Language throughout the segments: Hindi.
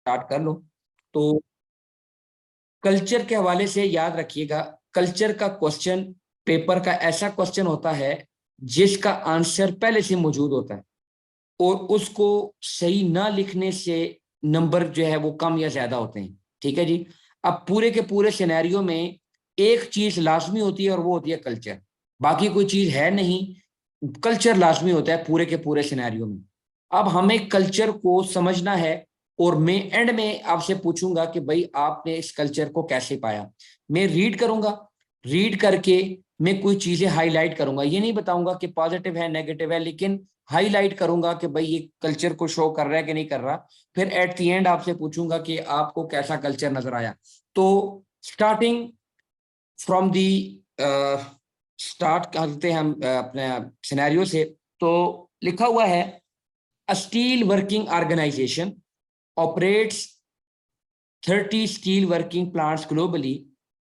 स्टार्ट कर लो। तो कल्चर के हवाले से याद रखिएगा, कल्चर का क्वेश्चन पेपर का ऐसा क्वेश्चन होता है जिसका आंसर पहले से मौजूद होता है, और उसको सही ना लिखने से नंबर जो है वो कम या ज्यादा होते हैं। ठीक है जी। अब पूरे के पूरे सिनेरियो में एक चीज लाजमी होती है और वो होती है कल्चर, बाकी कोई चीज है नहीं, कल्चर लाजमी होता है पूरे के पूरे सिनेरियो में। अब हमें कल्चर को समझना है, और मैं एंड में आपसे पूछूंगा कि भाई आपने इस कल्चर को कैसे पाया। मैं रीड करूंगा, रीड करके मैं कोई चीजें हाईलाइट करूंगा, ये नहीं बताऊंगा कि पॉजिटिव है नेगेटिव है, लेकिन हाईलाइट करूंगा कि भाई ये कल्चर को शो कर रहा है कि नहीं कर रहा। फिर एट द एंड आपसे पूछूंगा कि आपको कैसा कल्चर नजर आया। तो स्टार्टिंग फ्रॉम दी स्टार्ट करते हैं हम अपने सिनेरियो से। तो लिखा हुआ है, a steel working organization operates 30 steel working plants globally,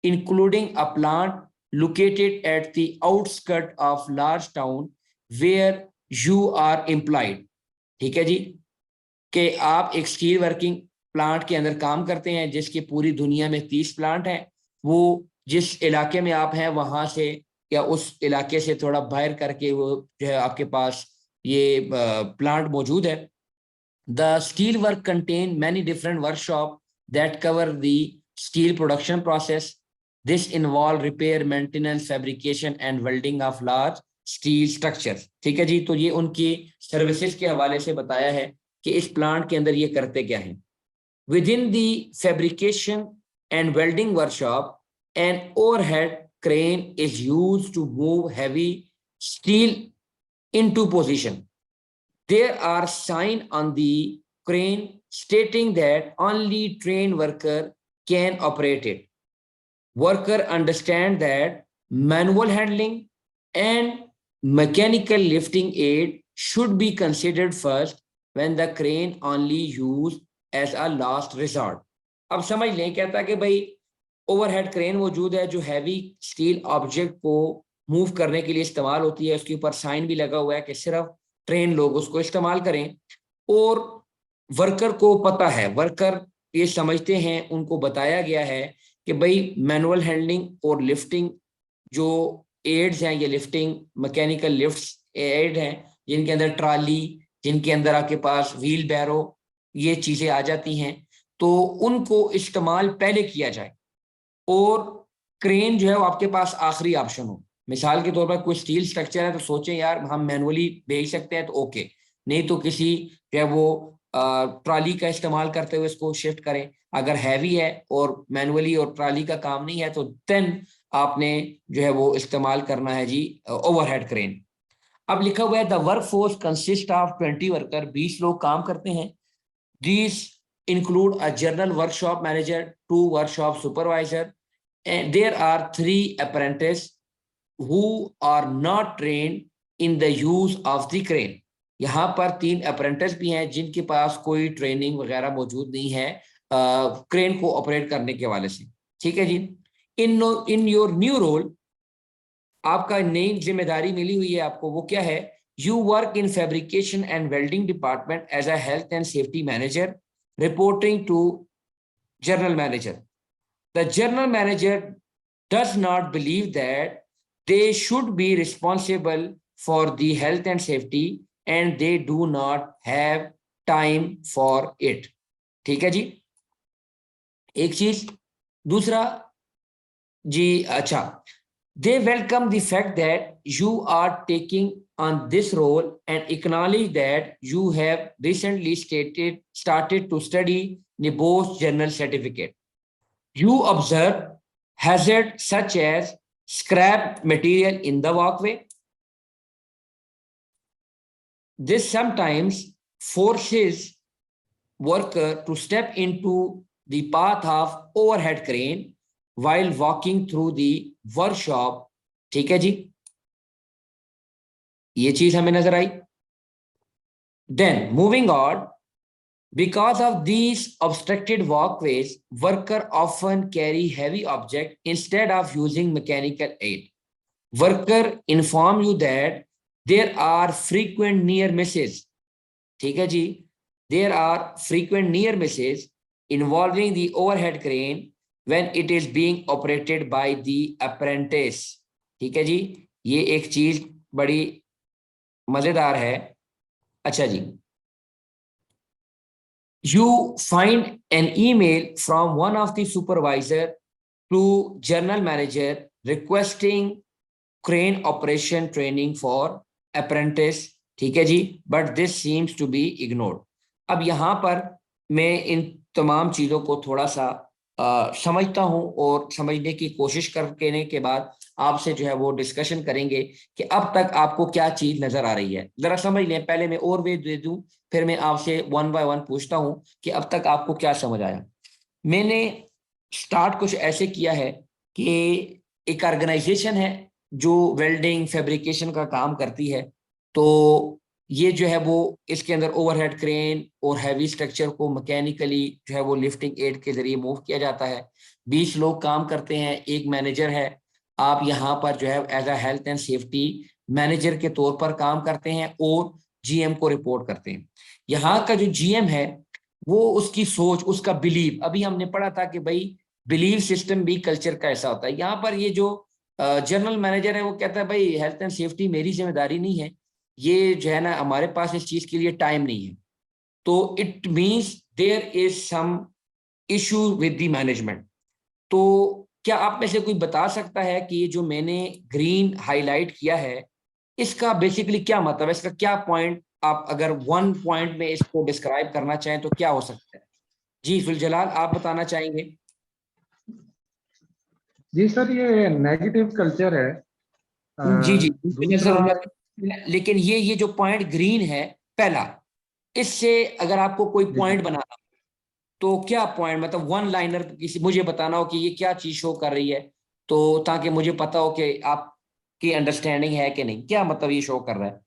including a plant located at the outskirts of large town where you are employed। ठीक है जी, कि आप एक स्टील वर्किंग प्लांट के अंदर काम करते हैं जिसकी पूरी दुनिया में 30 प्लांट हैं। वो जिस इलाके में आप हैं वहां से या उस इलाके से थोड़ा बाहर करके वो जो है आपके पास ये प्लांट मौजूद है। The steel work contain many different workshops that cover the steel production process. This involve repair, maintenance, fabrication and welding of large steel structures। ठीक है जी। तो ये उनकी सर्विसेज के हवाले से बताया है कि इस प्लांट के अंदर ये करते क्या है। Within the fabrication and welding workshop, an overhead crane is used to move heavy steel into position। There are signs on the crane stating that only trained worker can operate it. Worker understand that manual handling and mechanical lifting aid should be considered first when the crane only used as a last resort। अब समझ लें, कहता है कि भाई ओवरहेड क्रेन मौजूद है जो हैवी स्टील ऑब्जेक्ट को मूव करने के लिए इस्तेमाल होती है, उसके ऊपर साइन भी लगा हुआ है कि सिर्फ ट्रेन लोग उसको इस्तेमाल करें। और वर्कर को पता है, वर्कर ये समझते हैं, उनको बताया गया है कि भाई मैनुअल हैंडलिंग और लिफ्टिंग जो एड्स हैं, ये लिफ्टिंग मैकेनिकल लिफ्ट्स एड हैं जिनके अंदर ट्राली, जिनके अंदर आपके पास व्हील बैरो, ये चीजें आ जाती हैं, तो उनको इस्तेमाल पहले किया जाए। और क्रेन जो है वो आपके पास आखिरी ऑप्शन हो। मिसाल के तौर पर कोई स्टील स्ट्रक्चर है तो सोचें यार हम मैनुअली भेज सकते हैं तो ओके, नहीं तो किसी जो है वो ट्रॉली का इस्तेमाल करते हुए इसको शिफ्ट करें। अगर हैवी है और मैनुअली और ट्रॉली का काम नहीं है तो देन आपने जो है वो इस्तेमाल करना है जी ओवरहेड क्रेन। अब लिखा हुआ है the work force consist of 20 worker, 20 लोग काम करते हैं। These include a general workshop manager, 2 workshop supervisor, and there are 3 apprentices who are not trained in the use of the crane। यहाँ पर 3 अप्रेंटिस भी हैं जिनके पास कोई ट्रेनिंग वगैरह मौजूद नहीं है क्रेन को ऑपरेट करने के वाले से। ठीक है जी। इन योर न्यू रोल, आपका नई जिम्मेदारी मिली हुई है आपको, वो क्या है? You work in fabrication and welding department as a health and safety manager, reporting to general manager. The general manager does not believe that they should be responsible for the health and safety and they do not have time for it। ठीक है जी, एक चीज। दूसरा जी, अच्छा, they welcome the fact that you are taking on this role and acknowledge that you have recently started to study the NIBOS general certificate। You observe hazards such as scrap material in the walkway. This sometimes forces worker to step into the path of overhead crane while walking through the workshop। ठीक है जी, ये चीज हमें नजर आई। Then moving on, because of these obstructed walkways, workers often carry heavy objects instead of using mechanical aid। Worker inform you that there are frequent near misses। ठीक है जी, there are frequent near misses involving the overhead crane when it is being operated by the apprentice। ठीक है जी, ये एक चीज बड़ी मजेदार है। अच्छा जी, you find an email from one of the supervisor to general manager requesting crane operation training for apprentice। ठीक है जी, but this seems to be ignored। अब यहां पर मैं इन तमाम चीजों को थोड़ा सा समझता हूं और समझने की कोशिश करने के बाद आपसे जो है वो डिस्कशन करेंगे कि अब तक आपको क्या चीज नजर आ रही है। जरा समझ लें, पहले मैं और वे दे दूं, फिर मैं आपसे वन बाय वन पूछता हूं कि अब तक आपको क्या समझ आया। मैंने स्टार्ट कुछ ऐसे किया है कि एक ऑर्गेनाइजेशन है जो वेल्डिंग फैब्रिकेशन का काम करती है। तो ये जो है वो इसके अंदर ओवरहेड क्रेन और हैवी स्ट्रक्चर को मैकेनिकली जो है वो लिफ्टिंग एड के जरिए मूव किया जाता है। 20 लोग काम करते हैं, एक मैनेजर है। आप यहाँ पर जो है as a health and safety manager के तौर पर काम करते हैं और जीएम को रिपोर्ट करते हैं। यहाँ का जो जीएम है वो उसकी सोच, उसका बिलीव, अभी हमने पढ़ा था कि भाई बिलीव सिस्टम भी कल्चर का ऐसा होता है। यहाँ पर ये जो जनरल मैनेजर है वो कहता है भाई हेल्थ एंड सेफ्टी मेरी जिम्मेदारी नहीं है, ये जो है ना हमारे पास इस चीज के लिए टाइम नहीं है। तो it means there is some issue with the management. तो क्या आप में से कोई बता सकता है कि ये जो मैंने ग्रीन हाईलाइट किया है इसका बेसिकली क्या मतलब है, इसका क्या पॉइंट, आप अगर वन पॉइंट में इसको डिस्क्राइब करना चाहें तो क्या हो सकता है? जी जुलजलाल, आप बताना चाहेंगे? जी सर, ये नेगेटिव कल्चर है। जी जी, दूसरा, लेकिन ये जो पॉइंट ग्रीन है पहला, इससे अगर आपको कोई जी पॉइंट सर, बनाना तो क्या पॉइंट, मतलब वन लाइनर किसी मुझे बताना हो कि ये क्या चीज शो कर रही है, तो ताकि मुझे पता हो कि आपकी अंडरस्टैंडिंग है कि नहीं, क्या मतलब ये शो कर रहा है।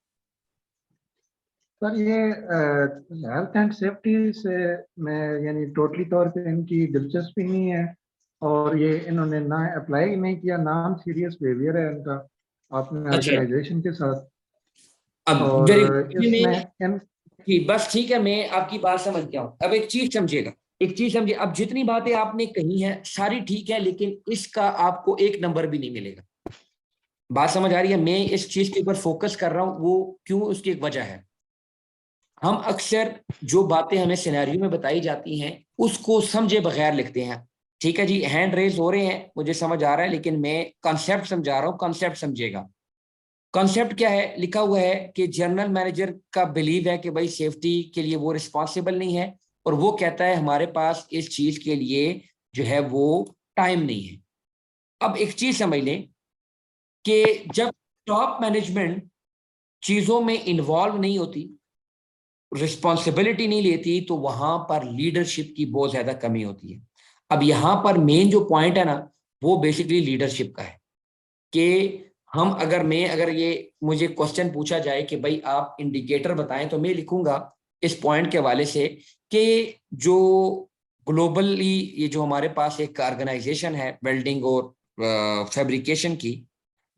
सर ये हेल्थ एंड सेफ्टी से मैं यानी टोटली तौर पे इनकी दिलचस्पी नहीं है, और ये इन्होंने ना अप्लाई नहीं किया, नाम सीरियस बिहेवियर है इनका अपने अच्छा, ऑर्गेनाइजेशन के साथ। अब और वेरी इसमें गुड, इन जी बस ठीक है, मैं आपकी बात समझ गया हूँ। अब एक चीज समझिएगा, एक चीज समझिए, अब जितनी बातें आपने कही हैं सारी ठीक है, लेकिन इसका आपको एक नंबर भी नहीं मिलेगा। बात समझ आ रही है? मैं इस चीज के ऊपर फोकस कर रहा हूँ, वो क्यों, उसकी एक वजह है। हम अक्सर जो बातें हमें सिनेरियो में बताई जाती हैं उसको समझे बगैर लिखते हैं। ठीक है जी, हैंड रेज हो रहे हैं, मुझे समझ आ रहा है, लेकिन मैं कॉन्सेप्ट समझा रहा हूँ, कॉन्सेप्ट समझिएगा। कॉन्सेप्ट क्या है, लिखा हुआ है कि जनरल मैनेजर का बिलीव है कि भाई सेफ्टी के लिए वो रिस्पॉन्सिबल नहीं है, और वो कहता है हमारे पास इस चीज के लिए जो है वो टाइम नहीं है। अब एक चीज समझ लें कि जब टॉप मैनेजमेंट चीजों में इन्वॉल्व नहीं होती, रिस्पॉन्सिबिलिटी नहीं लेती, तो वहां पर लीडरशिप की बहुत ज्यादा कमी होती है। अब यहां पर मेन जो पॉइंट है ना, वो बेसिकली लीडरशिप का है कि हम अगर ये मुझे क्वेश्चन पूछा जाए कि भाई आप इंडिकेटर बताएं, तो मैं लिखूंगा इस पॉइंट के हवाले से कि जो ग्लोबली ये जो हमारे पास एक ऑर्गेनाइजेशन है वेल्डिंग और फैब्रिकेशन की,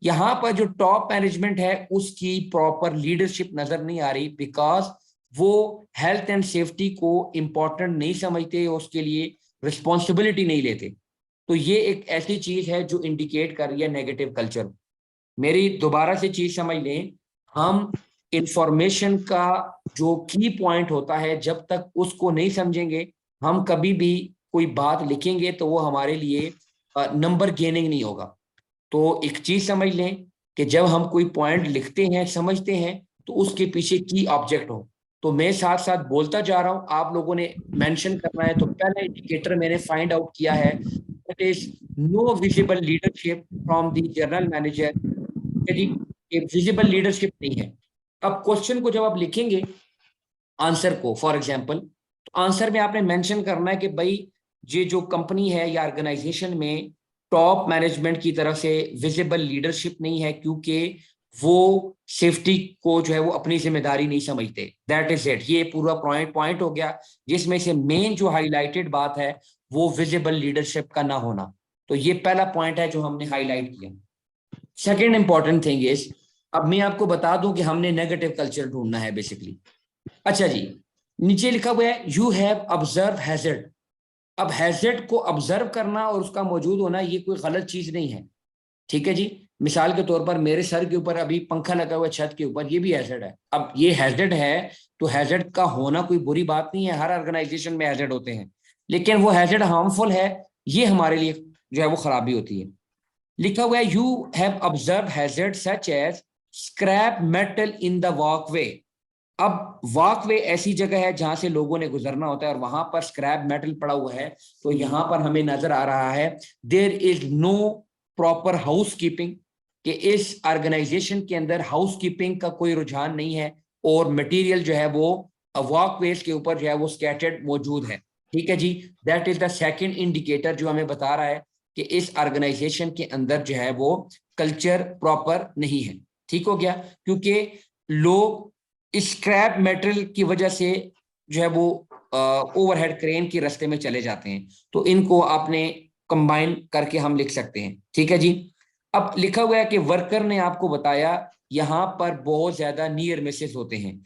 यहाँ पर जो टॉप मैनेजमेंट है उसकी प्रॉपर लीडरशिप नजर नहीं आ रही, बिकॉज वो हेल्थ एंड सेफ्टी को इंपॉर्टेंट नहीं समझते, उसके लिए रिस्पॉन्सिबिलिटी नहीं लेते। तो ये एक ऐसी चीज है जो इंडिकेट कर रही है नेगेटिव कल्चर। मेरी दोबारा से चीज समझ लें, हम इंफॉर्मेशन का जो की पॉइंट होता है जब तक उसको नहीं समझेंगे, हम कभी भी कोई बात लिखेंगे तो वो हमारे लिए नंबर गेनिंग नहीं होगा। तो एक चीज समझ लें कि जब हम कोई पॉइंट लिखते हैं समझते हैं तो उसके पीछे की ऑब्जेक्ट हो। तो मैं साथ साथ बोलता जा रहा हूं, आप लोगों ने मेंशन करना है। तो पहला इंडिकेटर मैंने फाइंड आउट किया है, that is no visible leadership from the general manager. यदि विजिबल लीडरशिप नहीं है, अब क्वेश्चन को जब आप लिखेंगे आंसर को, फॉर एग्जांपल, तो आंसर में आपने मेंशन करना है कि भाई ये जो कंपनी है या ऑर्गेनाइजेशन में टॉप मैनेजमेंट की तरफ से विजिबल लीडरशिप नहीं है, क्योंकि वो सेफ्टी को जो है वो अपनी जिम्मेदारी नहीं समझते। दैट इज इट, ये पूरा पॉइंट हो गया, जिसमें से मेन जो हाईलाइटेड बात है वो विजिबल लीडरशिप का ना होना। तो ये पहला पॉइंट है जो हमने हाईलाइट किया। सेकेंड इंपॉर्टेंट थिंग इज, अब मैं आपको बता दूं कि हमने नेगेटिव कल्चर ढूंढना है बेसिकली। अच्छा जी, नीचे लिखा हुआ है यू हैव ऑब्जर्व हैजर्ड। अब हैजर्ड को ऑब्जर्व करना और उसका मौजूद होना ये कोई गलत चीज नहीं है, ठीक है जी। मिसाल के तौर पर मेरे सर के ऊपर अभी पंखा लगा हुआ है छत के ऊपर, ये भी हैजर्ड है। अब ये हैजर्ड है तो हैजर्ड का होना कोई बुरी बात नहीं है, हर ऑर्गेनाइजेशन में हैजर्ड होते हैं, लेकिन वो हैजर्ड हार्मफुल है, ये हमारे लिए जो है वो खराबी होती है। लिखा हुआ है you have observe hazard such as scrap metal in the walkway. अब वॉकवे ऐसी जगह है जहां से लोगों ने गुजरना होता है और वहां पर स्क्रैप मेटल पड़ा हुआ है, तो यहां पर हमें नजर आ रहा है there is no proper housekeeping, कि इस ऑर्गेनाइजेशन के अंदर हाउस कीपिंग का कोई रुझान नहीं है और मटेरियल जो है वो वॉकवेज के ऊपर जो है वो स्कैटर्ड मौजूद है, ठीक है जी। That is the second indicator जो हमें बता रहा है कि इस ऑर्गेनाइजेशन के अंदर जो है वो कल्चर प्रॉपर नहीं है, ठीक हो गया। क्योंकि लोग स्क्रैप मेटल की वजह से जो है वो ओवरहेड क्रेन के रास्ते में चले जाते हैं, तो इनको आपने कंबाइन करके हम लिख सकते हैं, ठीक है जी। अब लिखा हुआ है कि वर्कर ने आपको बताया यहां पर बहुत ज्यादा नियर मिसेस होते हैं,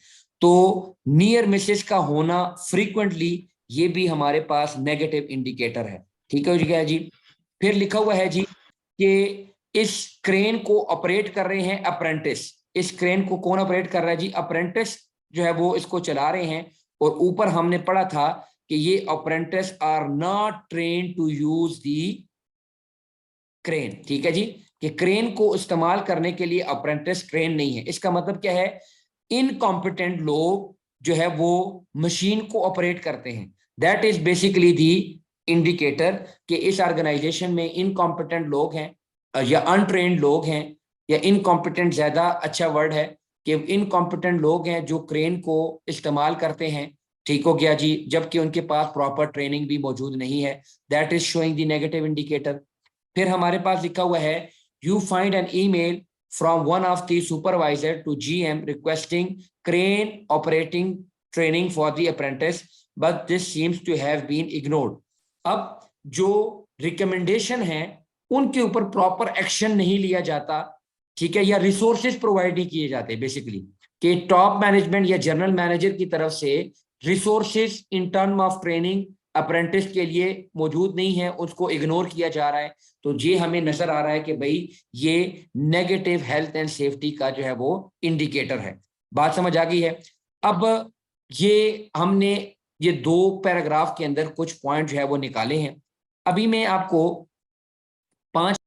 तो नियर मिसेस का होना फ्रीक्वेंटली ये भी हमारे पास नेगेटिव इंडिकेटर है, ठीक है जी। फिर लिखा हुआ है जी कि इस क्रेन को ऑपरेट कर रहे हैं अप्रेंटिस। इस क्रेन को कौन ऑपरेट कर रहा है जी? अप्रेंटिस जो है वो इसको चला रहे हैं, और ऊपर हमने पढ़ा था कि ये apprentice are not train to use the crane, ठीक है जी, कि क्रेन को इस्तेमाल करने के लिए अप्रेंटिस ट्रेन नहीं है। इसका मतलब क्या है? इनकॉम्पिटेंट लोग जो है वो मशीन को ऑपरेट करते हैं, that is basically the indicator कि इस ऑर्गेनाइजेशन में इनकॉम्पिटेंट लोग हैं या अनट्रेन्ड लोग हैं, या इनकॉम्पिटेंट ज्यादा अच्छा वर्ड है कि इनकॉम्पिटेंट लोग हैं जो क्रेन को इस्तेमाल करते हैं, ठीक हो गया जी, जबकि उनके पास प्रॉपर ट्रेनिंग भी मौजूद नहीं है, that is showing the negative indicator. फिर हमारे पास लिखा हुआ है you find an email from one of the supervisor to GM requesting crane operating training for the apprentice but this seems to have been ignored. अब जो रिकमेंडेशन है उनके ऊपर प्रॉपर एक्शन नहीं लिया जाता, ठीक है, या रिसोर्सेज प्रोवाइड नहीं किए जाते बेसिकली, कि टॉप मैनेजमेंट या जनरल मैनेजर की तरफ से resources in term of training apprentice के लिए मौजूद नहीं है, उसको इग्नोर किया जा रहा है। तो ये हमें नजर आ रहा है कि भाई ये नेगेटिव हेल्थ एंड सेफ्टी का जो है वो इंडिकेटर है। बात समझ आ गई है? अब ये हमने ये दो पैराग्राफ के अंदर कुछ पॉइंट जो है वो निकाले हैं। अभी मैं आपको 5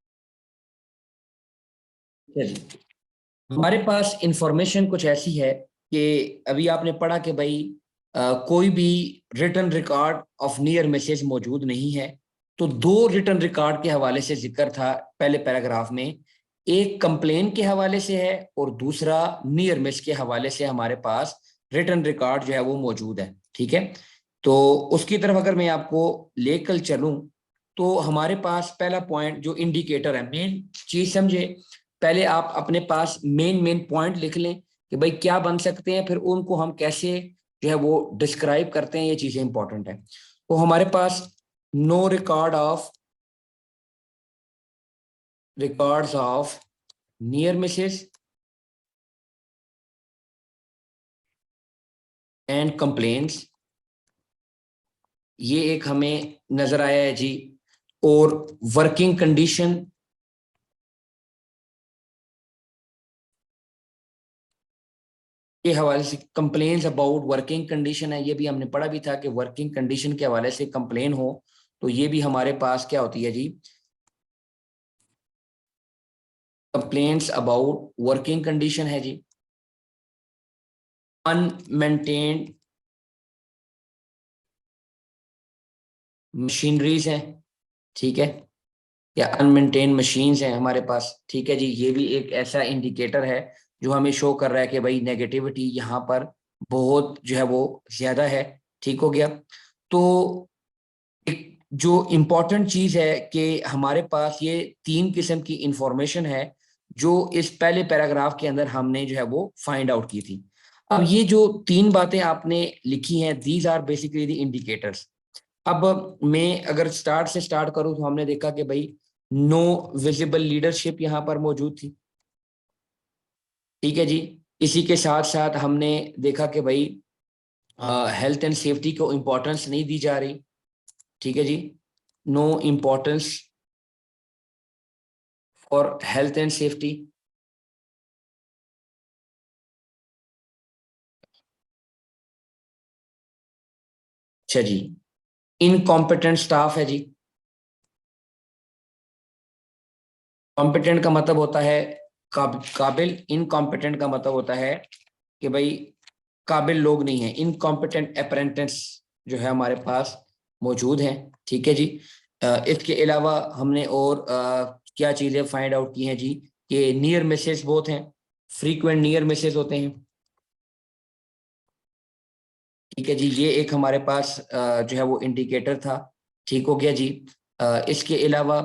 हमारे पास इंफॉर्मेशन कुछ ऐसी है कि अभी आपने पढ़ा कि भाई कोई भी written record of near misses मौजूद नहीं है, तो दो रिटन रिकॉर्ड के हवाले से जिक्र था पहले पैराग्राफ में, एक कंप्लेन के हवाले से है और दूसरा नियर मिस के हवाले से हमारे पास रिटन रिकॉर्ड जो है वो मौजूद है, ठीक है। तो उसकी तरफ अगर मैं आपको लेकर चलूं तो हमारे पास पहला पॉइंट जो इंडिकेटर है, मेन चीज समझे, पहले आप अपने पास मेन मेन पॉइंट लिख लें कि भाई क्या बन सकते हैं, फिर उनको हम कैसे जो है वो डिस्क्राइब करते हैं, ये चीजें इंपॉर्टेंट है। तो हमारे पास no records of near misses and complaints, ये एक हमें नजर आया है जी। और वर्किंग कंडीशन के हवाले से कंप्लेन्स अबाउट वर्किंग कंडीशन है, ये भी हमने पढ़ा भी था कि वर्किंग कंडीशन के हवाले से कंप्लेन हो तो ये भी हमारे पास क्या होती है जी? कंप्लेन्स अबाउट वर्किंग कंडीशन है जी। अनमेंटेन्ड मशीनरीज है, ठीक है, या अनमेंटेन मशीन्स हैं हमारे पास, ठीक है जी। ये भी एक ऐसा इंडिकेटर है जो हमें शो कर रहा है कि भाई नेगेटिविटी यहाँ पर बहुत जो है वो ज्यादा है, ठीक हो गया। तो एक जो इम्पोर्टेंट चीज है कि हमारे पास ये 3 किस्म की इंफॉर्मेशन है जो इस पहले पैराग्राफ के अंदर हमने जो है वो फाइंड आउट की थी। अब ये जो 3 बातें आपने लिखी हैं, these are basically the indicators. अब मैं अगर स्टार्ट से स्टार्ट करूं तो हमने देखा कि भाई नो विजिबल लीडरशिप यहाँ पर मौजूद थी, ठीक है जी। इसी के साथ साथ हमने देखा कि भाई हेल्थ एंड सेफ्टी को इम्पोर्टेंस नहीं दी जा रही, ठीक है जी, no importance for health and safety. अच्छा जी, इनकॉम्पिटेंट स्टाफ है जी। कॉम्पिटेंट का मतलब होता है काबिल, इनकॉम्पिटेंट का मतलब होता है कि भाई काबिल लोग नहीं है। इनकॉम्पिटेंट अप्रेंटिस जो है हमारे पास मौजूद हैं। ठीक है जी, इसके अलावा हमने और क्या चीजें फाइंड आउट की हैं जी, कि नियर मिसेस बहुत हैं, फ्रीक्वेंट नियर मिसेस होते हैं। ठीक है जी, ये एक हमारे पास जो है वो इंडिकेटर था। ठीक हो गया जी। इसके अलावा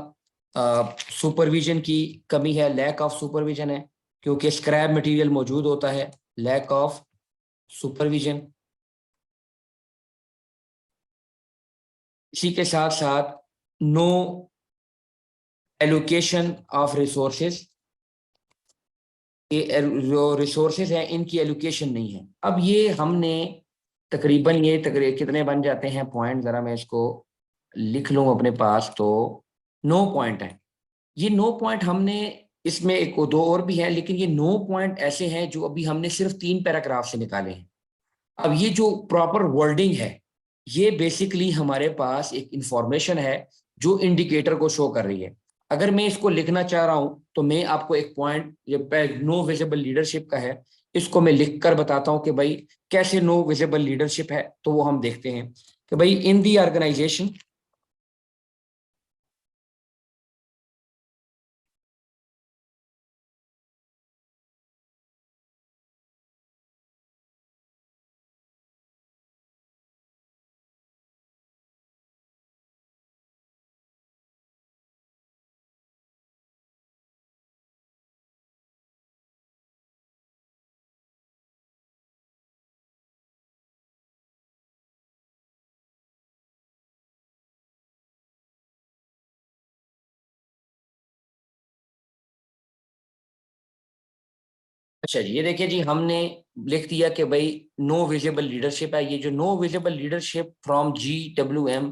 सुपरविजन की कमी है, लैक ऑफ सुपरविजन है, क्योंकि स्क्रैप मटेरियल मौजूद होता है, लैक ऑफ सुपरविजन। इसी के साथ साथ नो एलोकेशन ऑफ रिसोर्सेज, ये जो रिसोर्सेज हैं इनकी एलोकेशन नहीं है। अब ये हमने तकरीबन कितने बन जाते हैं पॉइंट, जरा मैं इसको लिख लूं अपने पास, तो 9 पॉइंट है। ये 9 पॉइंट हमने, इसमें एक दो और भी है, लेकिन ये 9 पॉइंट ऐसे हैं जो अभी हमने सिर्फ 3 पैराग्राफ से निकाले हैं। अब ये जो प्रॉपर वर्डिंग है, ये बेसिकली हमारे पास एक इंफॉर्मेशन है जो इंडिकेटर को शो कर रही है। अगर मैं इसको लिखना चाह रहा हूं तो मैं आपको एक पॉइंट, ये नो विजिबल लीडरशिप का है, इसको मैं लिख कर बताता हूं कि भाई कैसे नो विजिबल लीडरशिप है। तो वो हम देखते हैं कि भाई इन दी ऑर्गेनाइजेशन, अच्छा जी, ये देखिए जी, हमने लिख दिया कि भाई नो विजिबल लीडरशिप है। ये जो no visible leadership from GWM,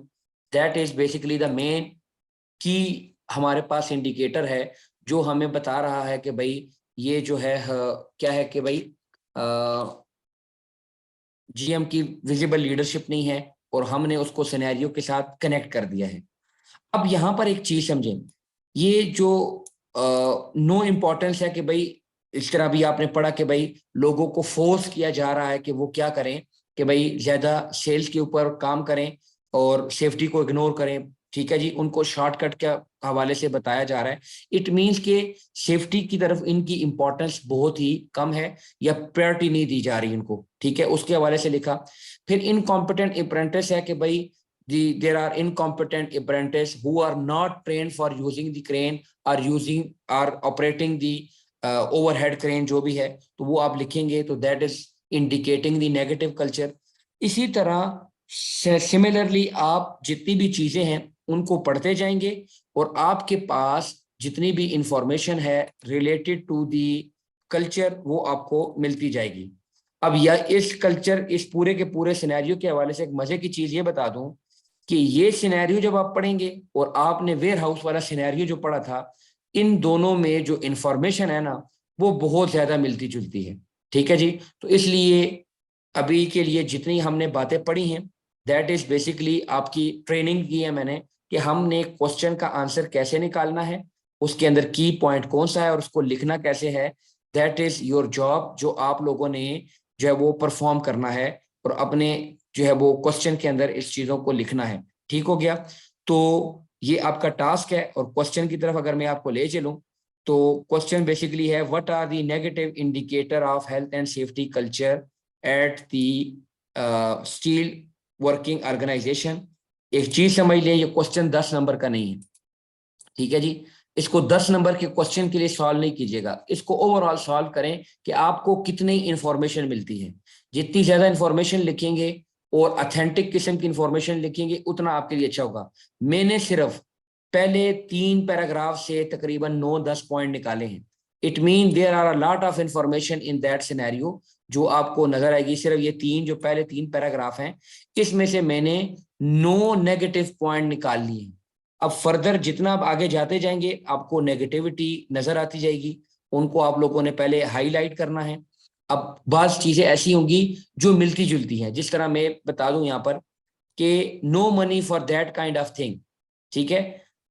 that is basically the main key हमारे पास इंडिकेटर है, जो हमें बता रहा है कि भाई ये जो है क्या है कि भाई GM की विजिबल लीडरशिप नहीं है, और हमने उसको सिनेरियो के साथ कनेक्ट कर दिया है। अब यहाँ पर एक चीज समझें, ये जो नो इम्पोर्टेंस है कि भाई, इस तरह भी आपने पढ़ा कि भाई लोगों को फोर्स किया जा रहा है कि वो क्या करें, कि भाई ज्यादा सेल्स के ऊपर काम करें और सेफ्टी को इग्नोर करें। ठीक है जी, उनको शॉर्टकट के हवाले से बताया जा रहा है। इट मीन्स के सेफ्टी की तरफ इनकी इंपॉर्टेंस बहुत ही कम है, या प्रायोरिटी नहीं दी जा रही इनको। ठीक है, उसके हवाले से लिखा। फिर इनकॉम्पिटेंट अप्रेंटिस है कि भाई there are incompetent apprentices who are not trained for using the crane or operating the overhead crane, जो भी है तो वो आप लिखेंगे, तो that is indicating the negative culture। इसी तरह सिमिलरली आप जितनी भी चीजें हैं उनको पढ़ते जाएंगे, और आपके पास जितनी भी इंफॉर्मेशन है रिलेटेड टू दी कल्चर वो आपको मिलती जाएगी। अब यह इस कल्चर, इस पूरे के पूरे सिनेरियो के हवाले से एक मजे की चीज ये बता दूं कि ये सिनेरियो जब आप पढ़ेंगे और आपने वेयर हाउस वाला सिनेरियो जो पढ़ा था, इन दोनों में जो इंफॉर्मेशन है ना, वो बहुत ज्यादा मिलती जुलती है। ठीक है जी, तो इसलिए अभी के लिए जितनी हमने बातें पढ़ी हैं, दैट इज बेसिकली आपकी ट्रेनिंग की है मैंने, कि हमने क्वेश्चन का आंसर कैसे निकालना है, उसके अंदर की पॉइंट कौन सा है और उसको लिखना कैसे है। दैट इज योर जॉब, जो आप लोगों ने जो है वो परफॉर्म करना है, और अपने जो है वो क्वेश्चन के अंदर इस चीजों को लिखना है। ठीक हो गया, तो ये आपका टास्क है। और क्वेश्चन की तरफ अगर मैं आपको ले चलूं, तो क्वेश्चन बेसिकली है, what are the negative indicator of health and safety culture at the steel working organisation. एक चीज समझ लें, ये क्वेश्चन 10 नंबर का नहीं है। ठीक है जी, इसको 10 नंबर के क्वेश्चन के लिए सॉल्व नहीं कीजिएगा, इसको ओवरऑल सॉल्व करें कि आपको कितनी इंफॉर्मेशन मिलती है। जितनी ज्यादा इंफॉर्मेशन लिखेंगे और अथेंटिक किस्म की इंफॉर्मेशन लिखेंगे, उतना आपके लिए अच्छा होगा। मैंने सिर्फ पहले 3 पैराग्राफ से तकरीबन 9-10 पॉइंट निकाले हैं। It mean there are a lot of information in that scenario, जो आपको नजर आएगी। सिर्फ ये तीन जो पहले 3 पैराग्राफ हैं, इसमें से मैंने नो नेगेटिव पॉइंट निकाल लिए। अब फर्दर जितना आप आगे जाते जाएंगे आपको नेगेटिविटी नजर आती जाएगी, उनको आप लोगों ने पहले हाईलाइट करना है। अब बात चीजें ऐसी होंगी जो मिलती जुलती हैं, जिस तरह मैं बता दूं यहाँ पर कि no money for that kind of thing, ठीक है।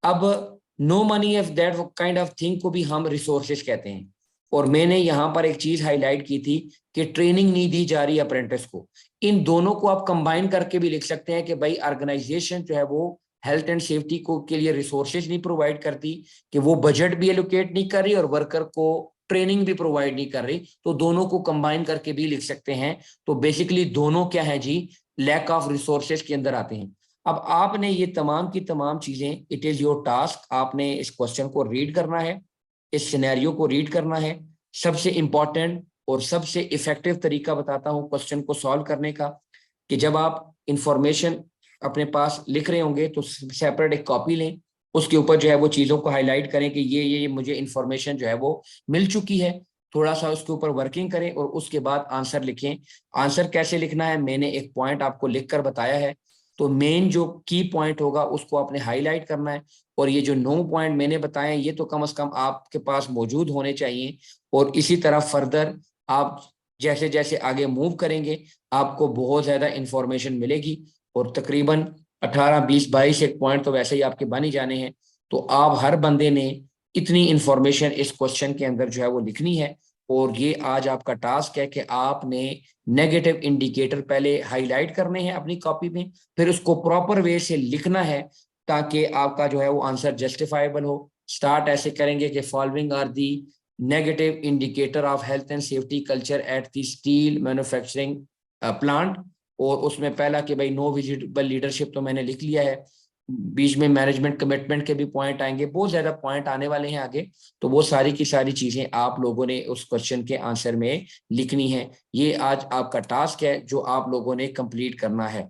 अब no money of that kind of thing को भी हम रिसोर्सेज कहते हैं। और मैंने यहाँ पर एक चीज हाईलाइट की थी कि ट्रेनिंग नहीं दी जा रही अप्रेंटिस को। इन दोनों को आप कंबाइन करके भी लिख सकते हैं कि भाई ऑर्गेनाइजेशन जो है वो हेल्थ एंड सेफ्टी को के लिए रिसोर्सेज नहीं प्रोवाइड करती, कि वो बजट भी एलोकेट नहीं कर रही और वर्कर को ट्रेनिंग भी प्रोवाइड नहीं कर रही, तो दोनों को कंबाइन करके भी लिख सकते हैं। तो बेसिकली दोनों क्या है जी, लैक ऑफ रिसोर्सेज के अंदर आते हैं। अब आपने ये तमाम की तमाम चीजें, इट इज योर टास्क, आपने इस क्वेश्चन को रीड करना है, इस सिनेरियो को रीड करना है। सबसे इंपॉर्टेंट और सबसे इफेक्टिव तरीका बताता हूं क्वेश्चन को सॉल्व करने का, कि जब आप इंफॉर्मेशन अपने पास लिख रहे होंगे तो सेपरेट एक कॉपी लें, उसके ऊपर जो है वो चीजों को हाईलाइट करें कि ये मुझे इंफॉर्मेशन जो है वो मिल चुकी है, थोड़ा सा उसके ऊपर वर्किंग करें और उसके बाद आंसर लिखें। आंसर कैसे लिखना है मैंने एक पॉइंट आपको लिखकर बताया है, तो मेन जो की पॉइंट होगा उसको आपने हाईलाइट करना है। और ये जो 9 पॉइंट मैंने बताए हैं ये तो कम से कम आपके पास मौजूद होने चाहिए। और इसी तरह फर्दर आप जैसे जैसे आगे मूव करेंगे आपको बहुत ज्यादा इंफॉर्मेशन मिलेगी, और तकरीबन 18, 20, 22 एक पॉइंट तो वैसे ही आपके बन ही जाने हैं। तो आप हर बंदे ने इतनी इंफॉर्मेशन इस क्वेश्चन के अंदर जो है वो लिखनी है। और ये आज आपका टास्क है कि आपने नेगेटिव इंडिकेटर पहले हाईलाइट करने हैं अपनी कॉपी में, फिर उसको प्रॉपर वे से लिखना है ताकि आपका जो है वो आंसर जस्टिफाइबल हो। स्टार्ट ऐसे करेंगे कि following are the negative indicator of health and safety culture at the steel manufacturing plant. और उसमें पहला कि भाई नो विजिबल लीडरशिप तो मैंने लिख लिया है, बीच में मैनेजमेंट कमिटमेंट के भी पॉइंट आएंगे, बहुत ज्यादा पॉइंट आने वाले हैं आगे। तो वो सारी की सारी चीजें आप लोगों ने उस क्वेश्चन के आंसर में लिखनी है। ये आज आपका टास्क है जो आप लोगों ने कंप्लीट करना है।